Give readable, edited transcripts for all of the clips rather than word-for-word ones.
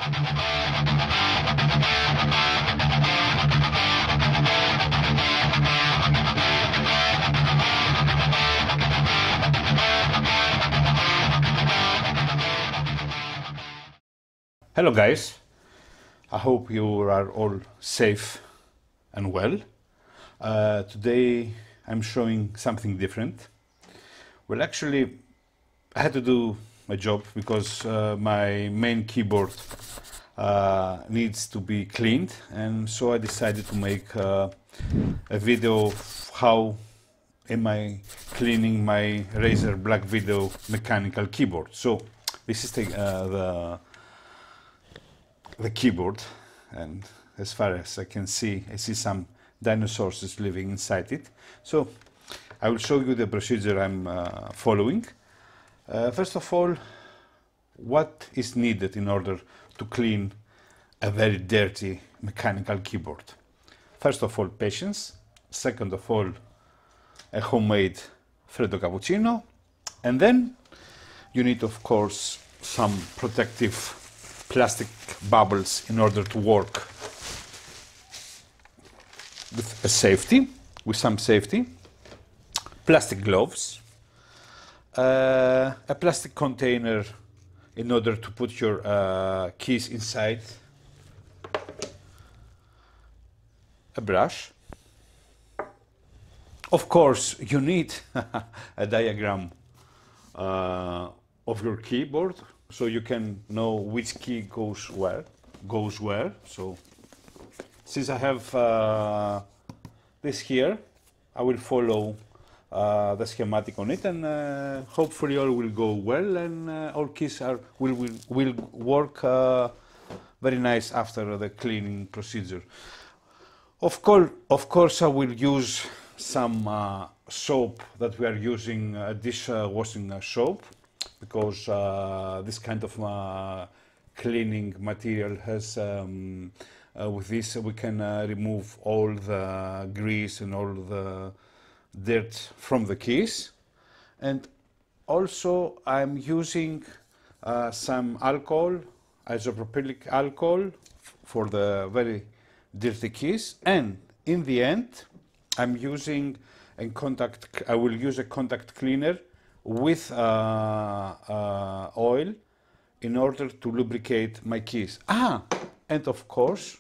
Hello guys, I hope you are all safe and well. Today I'm showing something different. Well, actually I had to do my job because my main keyboard needs to be cleaned, and so I decided to make a video of how am I cleaning my Razer Blackwidow mechanical keyboard. So this is the keyboard, and as far as I can see, I see some dinosaurs living inside it. So I will show you the procedure I'm following. First of all, what is needed in order to clean a very dirty mechanical keyboard? First of all, patience. Second of all, a homemade freddo cappuccino. And then you need, of course, some protective plastic bubbles in order to work with some safety, plastic gloves, a plastic container in order to put your keys inside, a brush. Of course, you need a diagram of your keyboard, so you can know which key goes where. So since I have this here, I will follow the schematic on it, and hopefully all will go well, and all keys will work very nice after the cleaning procedure. Of course, I will use some soap that we are using, dishwashing soap, because this kind of cleaning material has with this we can remove all the grease and all the dirt from the keys. And also I'm using some alcohol, isopropylic alcohol, for the very dirty keys. And in the end I'm using I will use a contact cleaner with oil in order to lubricate my keys. And of course,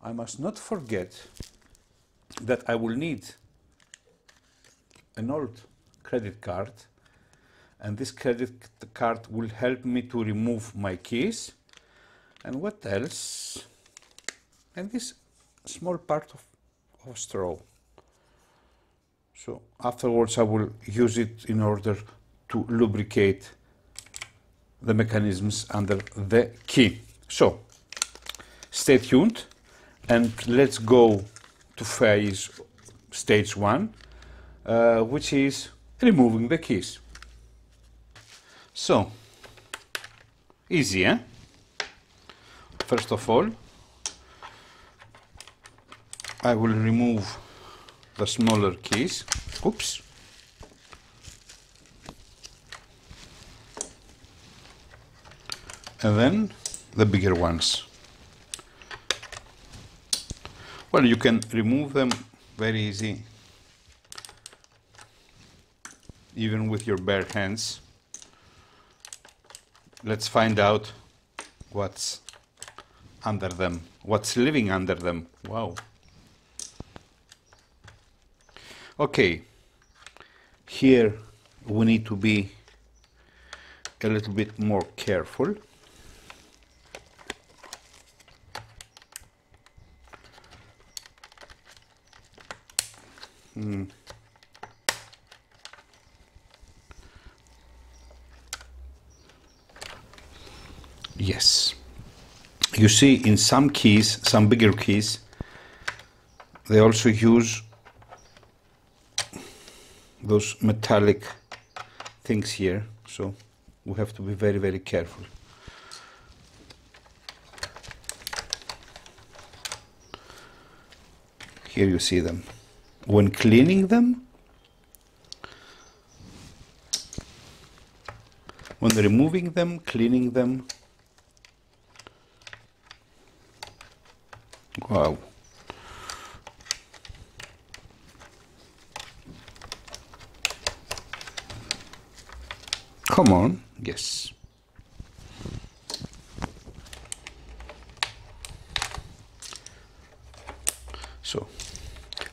I must not forget that I will need an old credit card, and this credit card will help me to remove my keys. And what else? And this small part of straw. So afterwards I will use it in order to lubricate the mechanisms under the key. So stay tuned and let's go to stage 1, which is removing the keys. So easy, eh? First of all, I will remove the smaller keys. Oops. And then the bigger ones. Well, you can remove them very easy, even with your bare hands. Let's find out what's under them, what's living under them. Wow. Okay, here we need to be a little bit more careful. Yes. You see, in some keys, some bigger keys, they also use those metallic things here, so we have to be very, very careful. Here you see them. When cleaning them, when removing them, cleaning them, Wow. Come on, yes. So,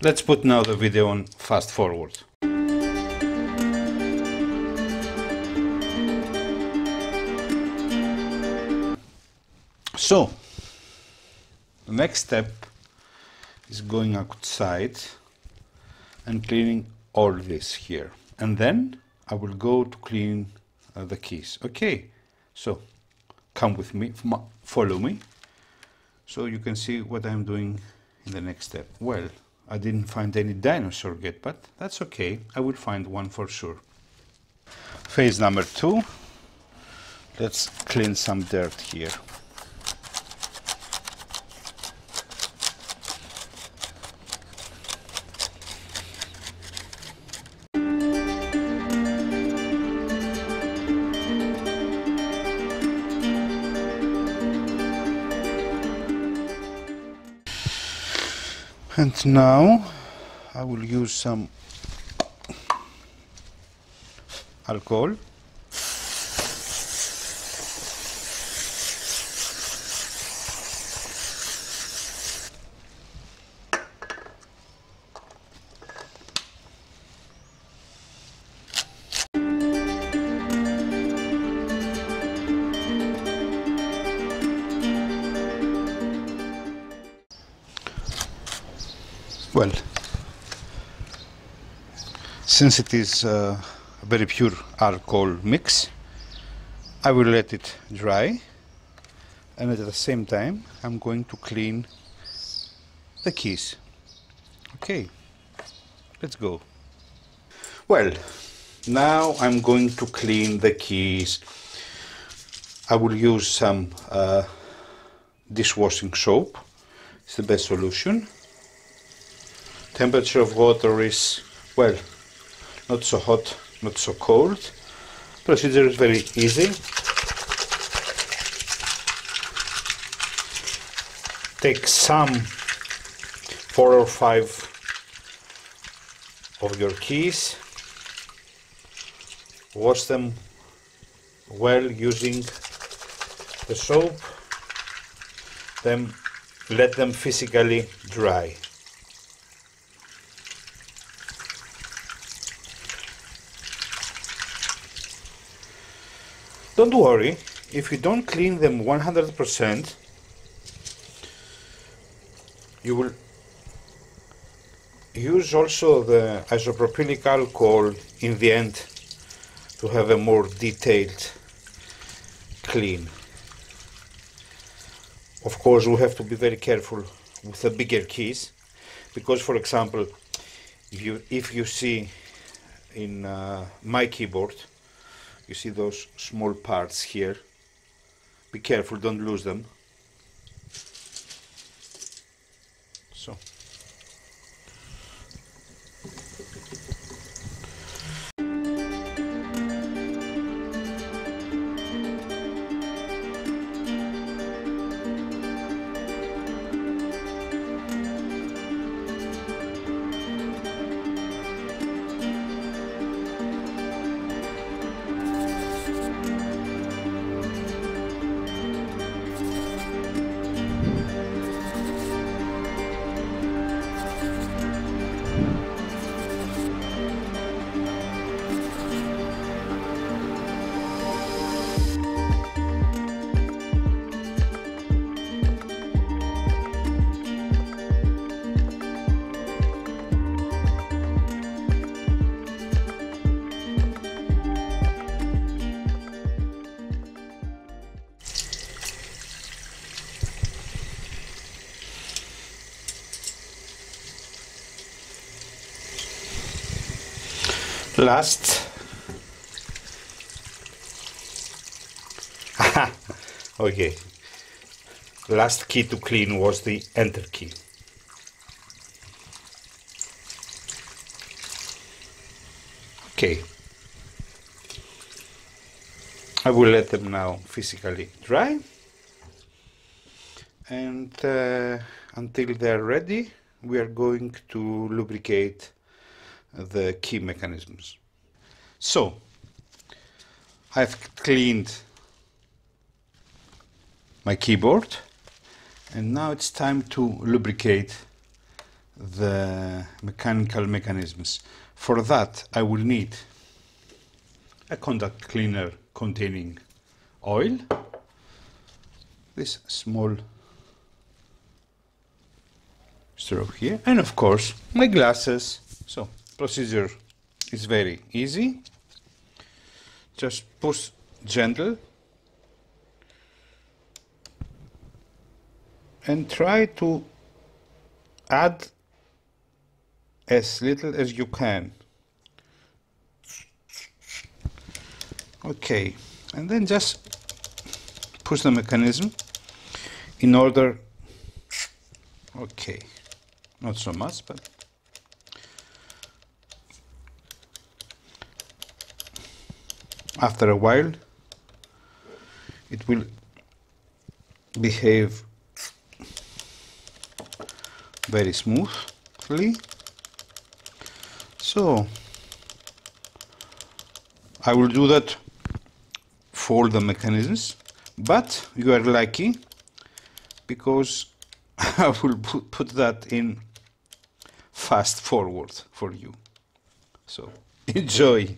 let's put now the video on fast forward. So, the next step is going outside and cleaning all this here. And then I will go to clean the keys. Okay, so come with me, follow me, so you can see what I'm doing in the next step. Well, I didn't find any dinosaur yet, but that's okay. I will find one for sure. Phase number 2. Let's clean some dirt here. And now I will use some alcohol. Well, since it is a very pure alcohol mix, I will let it dry, and at the same time I'm going to clean the keys. Okay, let's go. Well, now I'm going to clean the keys. I will use some dishwashing soap. It's the best solution. Temperature of water is, well, not so hot, not so cold. Procedure is very easy. Take some 4 or 5 of your keys, wash them well using the soap, then let them physically dry. Don't worry, if you don't clean them 100%, you will use also the isopropylic alcohol in the end to have a more detailed clean. Of course, we have to be very careful with the bigger keys, because, for example, if you see in my keyboard, you see those small parts here. Be careful, don't lose them. So. Last, okay, last key to clean was the enter key. Okay, I will let them now physically dry, and until they're ready, we are going to lubricate the key mechanisms. So I've cleaned my keyboard, and now it's time to lubricate the mechanical mechanisms. For that, I will need a contact cleaner containing oil, this small straw here, and of course my glasses. So procedure is very easy. Just push gentle and try to add as little as you can. Okay, and then just push the mechanism in order. Okay, not so much, but after a while it will behave very smoothly. So I will do that for all the mechanisms, but you are lucky because I will put that in fast forward for you. So enjoy.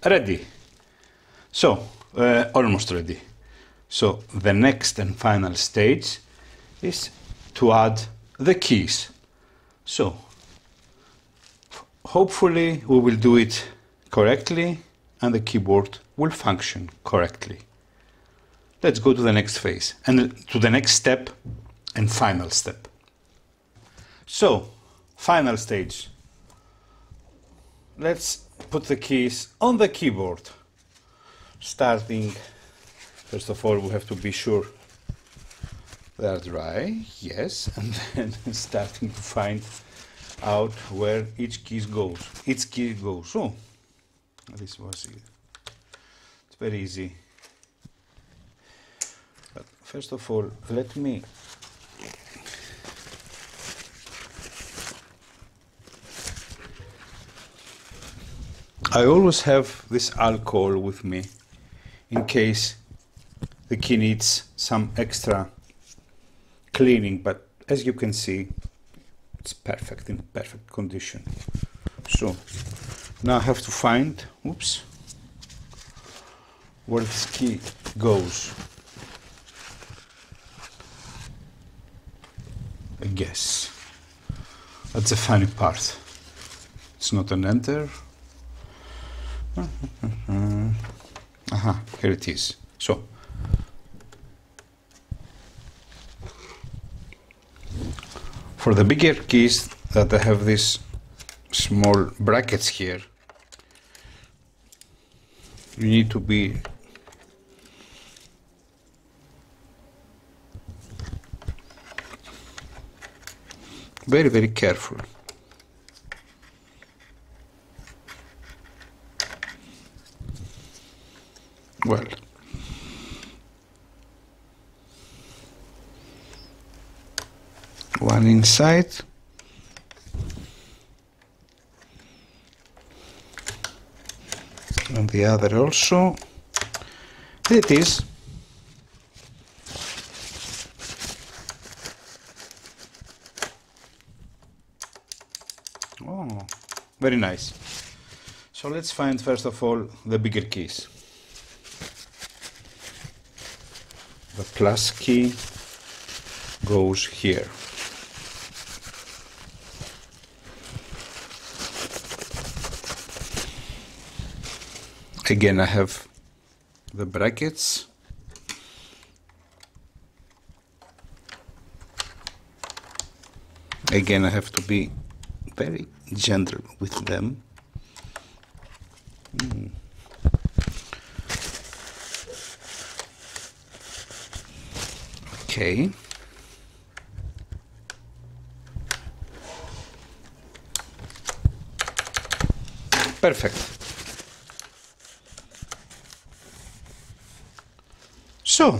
Ready. So almost ready. So the next and final stage is to add the keys. So hopefully we will do it correctly and the keyboard will function correctly. Let's go to the next phase and to the next step and final step. So final stage. Let's put the keys on the keyboard. Starting, first of all, we have to be sure they are dry, yes, and then starting to find out where each key goes. Oh, this was it. It's very easy. But first of all, let me I always have this alcohol with me in case the key needs some extra cleaning, but as you can see it's perfect, in perfect condition. So now I have to find, oops, where this key goes. I guess that's the funny part. It's not an enter. Aha, here it is. So for the bigger keys that I have these small brackets here, you need to be very, very careful. Well, one inside, and the other also. Here it is. Oh, very nice. So let's find first of all the bigger keys. The plus key goes here. Again, I have the brackets. Again, I have to be very gentle with them. Okay. Perfect. So,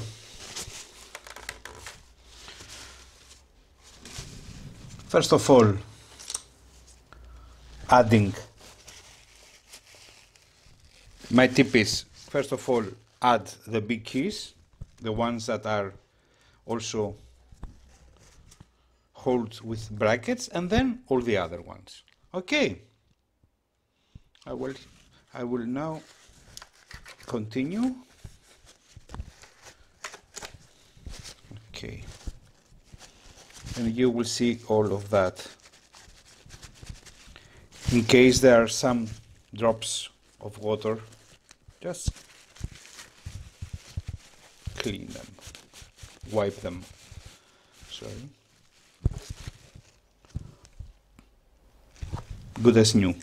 first of all, adding, my tip is, first of all, add the big keys, the ones that are also hold with brackets, and then all the other ones. Okay. I will now continue. Okay. And you will see all of that. In case there are some drops of water, just clean them, wipe them. Sorry. Good as new.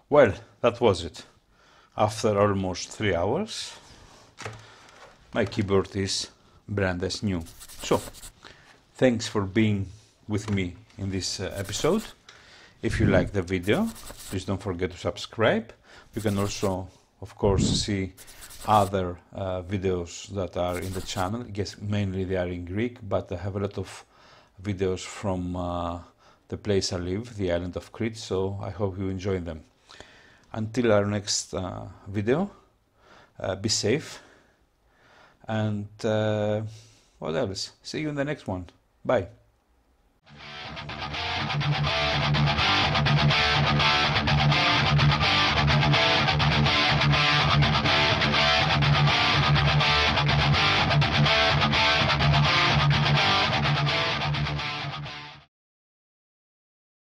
Well, that was it. After almost 3 hours, my keyboard is brand as new. So, thanks for being with me in this episode. If you like the video, please don't forget to subscribe. You can also, of course, see other videos that are in the channel. Yes, mainly they are in Greek, but I have a lot of videos from the place I live, the island of Crete, so I hope you enjoy them. Until our next video, be safe, and what else? See you in the next one. Bye.